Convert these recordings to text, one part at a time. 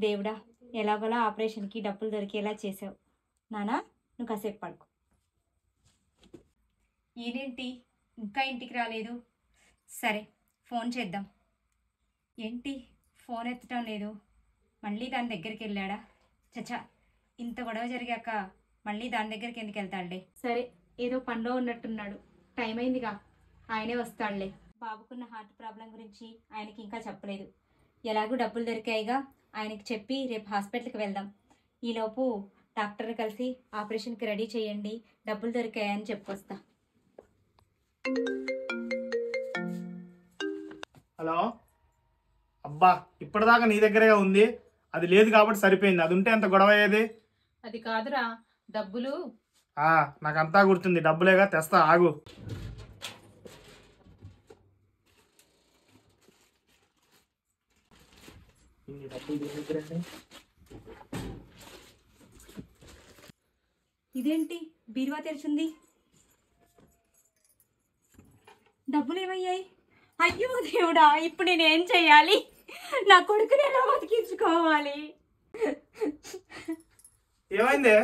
దేవుడా, ఎలాగోలా ఆపరేషన్కి డబ్బులు దొరికేలా చేసావు. నానా, నువ్వు కాసేపు పడుకో. ఈయనేంటి ఇంకా ఇంటికి రాలేదు? సరే, ఫోన్ చేద్దాం. ఏంటి ఫోన్ ఎత్తడం లేదు? మళ్ళీ దాని దగ్గరికి వెళ్ళాడా? చచ్చా, ఇంత గొడవ జరిగాక మళ్ళీ దాని దగ్గరికి ఎందుకు వెళ్తాడులే. సరే, ఏదో పనిలో ఉన్నట్టున్నాడు. టైం అయిందిగా, ఆయనే వస్తాడులే. బాబుకున్న హార్ట్ ప్రాబ్లం గురించి ఆయనకి ఇంకా చెప్పలేదు. ఎలాగూ డబ్బులు దొరికాయిగా, ఆయనకి చెప్పి రేపు హాస్పిటల్కి వెళ్దాం. ఈలోపు డాక్టర్ని కలిసి ఆపరేషన్కి రెడీ చేయండి, డబ్బులు దొరికాయని చెప్పొస్తా. హలో, అబ్బా ఇప్పటిదాకా నీ దగ్గరగా ఉంది. అది లేదు కాబట్టి సరిపోయింది. అది ఉంటే ఎంత గొడవ అయ్యేది. అది కాదురా, డబ్బులు. నాకంతా గుర్తుంది. డబ్బులేగా, తెస్తా ఆగు. ఇదేంటి బీరువా తెరిచింది? డబ్బులు ఏమయ్యాయి? అయ్యో దేవుడా, ఇప్పుడు నేనేం చెయ్యాలి? నా కొడుకుని ఎలా బతికించుకోవాలి? ఏమైంది?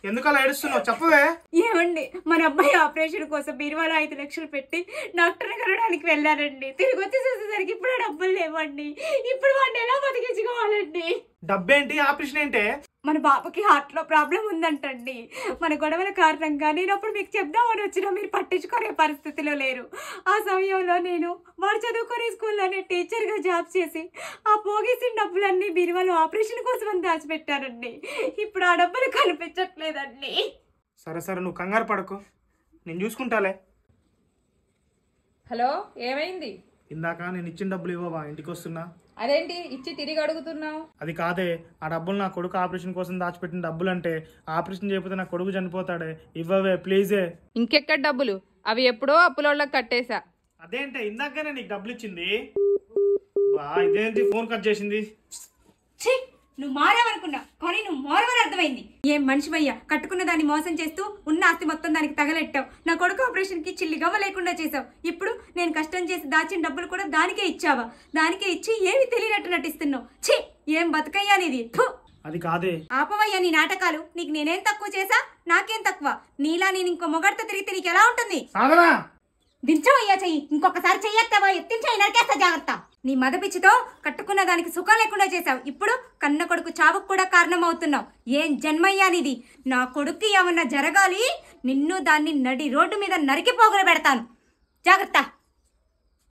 ఎందుకు అలా ఏడుస్తున్నావు? చెప్పవే. ఏమండి, మన అబ్బాయి ఆపరేషన్ కోసం బీరువాలో 5 లక్షలు పెట్టి డాక్టర్ని కలవడానికి వెళ్ళారండి. తిరిగి వచ్చి చూసేసరికి ఇప్పుడు డబ్బులు లేవండి. ఇప్పుడు వాడిని ఎలా బతికించుకోవాలండి? డబ్బేంటి? ఆపరేషన్ ఏంటి? మన బాబుకి హార్ట్ లో ప్రాబ్లం ఉందంటండి. మన గొడవల కారణంగా నేను అప్పుడు మీకు చెప్దామని వచ్చినా మీరు పట్టించుకునే పరిస్థితిలో లేరు. ఆ సమయంలో నేను వాడు చదువుకునే స్కూల్లోనే టీచర్గా జాబ్ చేసి ఆ పోగేసిన డబ్బులన్నీ బీరువాలో ఆపరేషన్ కోసం అని దాచిపెట్టానండి. ఇప్పుడు ఆ డబ్బులు కనిపించట్లేదండి. సరే సరే, నువ్వు కంగారు పడకు, నేను చూసుకుంటాలే. హలో, ఏమైంది? ఇందాక నేను ఇచ్చిన డబ్బులు ఇవ్వవా? ఇంటికి వస్తున్నా. అదేంటి ఇచ్చి తిరిగి అడుగుతున్నావు? అది కాదే, ఆ డబ్బులు నా కొడుకు ఆపరేషన్ కోసం దాచిపెట్టిన డబ్బులు. అంటే ఆపరేషన్ చేయకపోతే నా కొడుకు చనిపోతాడే. ఇవ్వవే ప్లీజే. ఇంకెక్కడ డబ్బులు? అవి ఎప్పుడో అప్పులోళ్ళకి కట్టేశా. అదేంటే, ఇందాకనే నీకు డబ్బులు ఇచ్చింది. ఇదేంటి ఫోన్ కట్ చేసింది? నువ్వు మారావనుకున్నా, కానీ నువ్వు మారవని అర్థమైంది. ఏం మనిషివయ్యా, కట్టుకున్న దాన్ని మోసం చేస్తూ ఉన్న ఆస్తి మొత్తం దానికి తగలెట్టావు. నా కొడుకు ఆపరేషన్ కి చిల్లి గవ్వ లేకుండా చేసావు. ఇప్పుడు నేను కష్టం చేసి దాచిన డబ్బులు కూడా దానికే ఇచ్చావా? దానికే ఇచ్చి ఏమి తెలియనట్టు నటిస్తున్నావు. ఛీ, ఏం బతుకయ్యా నీది. అది కాదే. ఆపవయ్యా నీ నాటకాలు. నీకు నేనేం తక్కువ చేసా? నాకేం తక్కువ? నీలా నేను ఇంకో మొగడితో తిరిగితే నీకు ఎలా ఉంటుంది? దించవయ్యా చెయ్యి. ఇంకొకసారి చెయ్యత్తావా? ఎత్తించాయి, నరికేస్తా, జాగ్రత్త. నీ మదపిచ్చితో కట్టుకున్న దానికి సుఖం లేకుండా చేశావు. ఇప్పుడు కన్న కొడుకు చావుకు కూడా కారణం అవుతున్నావు. ఏం జన్మయ్యా నీది? నా కొడుక్కి ఏమన్నా జరగాలి, నిన్ను దాన్ని నడి రోడ్డు మీద నరికి పోగులు పెడతాను. జాగ్రత్త.